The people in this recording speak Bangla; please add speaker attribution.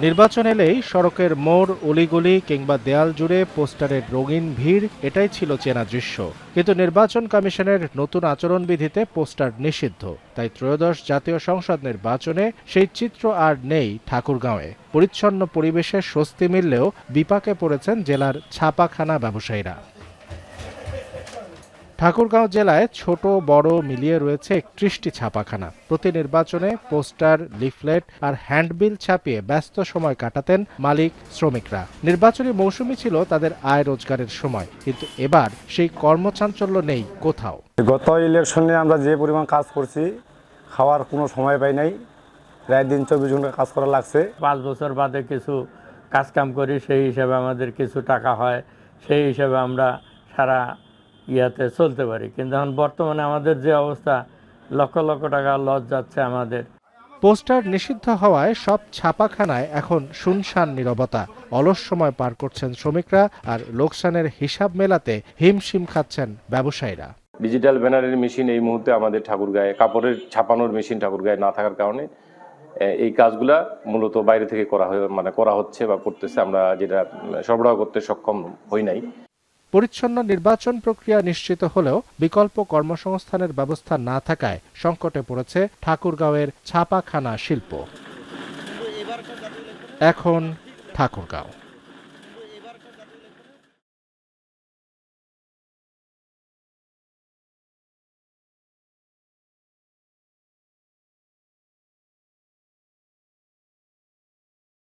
Speaker 1: নির্বাচন এলেই সড়কের মোড়, অলিগলি কিংবা দেয়াল জুড়ে পোস্টারের রঙিন ভিড়, এটাই ছিল চেনা দৃশ্য। কিন্তু নির্বাচন কমিশনের নতুন আচরণবিধিতে পোস্টার নিষিদ্ধ। তাই ত্রয়োদশ জাতীয় সংসদ নির্বাচনে সেই চিত্র আর নেই ঠাকুরগাঁওয়ে। পরিচ্ছন্ন পরিবেশে স্বস্তি মিললেও বিপাকে পড়েছেন জেলার ছাপাখানা ব্যবসায়ীরা। ঠাকুরগাঁও জেলায় ছোট বড় মিলিয়ে রয়েছে ৩১টি ছাপাখানা। প্রতি নির্বাচনে পোস্টার, লিফলেট আর হ্যান্ডবিল ছাপিয়ে ব্যস্ত সময় কাটাতেন মালিক শ্রমিকরা। নির্বাচনী মৌসুমই ছিল তাদের আয় রোজগারের সময়, কিন্তু এবার সেই কর্মচাঞ্চল্য নেই কোথাও।
Speaker 2: গত ইলেকশনে আমরা যে পরিমাণ কাজ করছি, খাওয়ার কোনো সময় পাই নাই। প্রায় দিন ২৪ ঘন্টা কাজ করা লাগছে।
Speaker 3: ৫ বছর বাদে কিছু কাজকাম করি, সেই হিসাবে আমাদের কিছু টাকা হয়, সেই হিসাবে আমরা সারা ইয়াতে চলতে পারি। কিন্তু এখন বর্তমানে আমাদের যে অবস্থা, লক্ষ লক্ষ টাকা লস যাচ্ছে আমাদের।
Speaker 1: পোস্টার নিষিদ্ধ হওয়ায় সব ছাপাখানায় এখন শুনশান নীরবতা। অলস সময় পার করছেন শ্রমিকরা, আর লোকসানের হিসাব মেলাতে হিমশিম খাচ্ছেন ব্যবসায়ীরা।
Speaker 4: ডিজিটাল ব্যানারের মেশিন এই মুহূর্তে আমাদের ঠাকুরগাঁয়ে, কাপড়ের ছাপানোর মেশিন ঠাকুরগাঁয়ে না থাকার কারণে এই কাজগুলা মূলত বাইরে থেকে করা হচ্ছে বা করতেছে। আমরা যেটা সরবরাহ করতে সক্ষম হই নাই।
Speaker 1: পরিচ্ছন্ন নির্বাচন প্রক্রিয়া নিশ্চিত হলেও বিকল্প কর্মসংস্থানের ব্যবস্থা না থাকায় সংকটে পড়েছে ঠাকুরগাঁওয়ের ছাপাখানা শিল্প। এখন ঠাকুরগাঁও।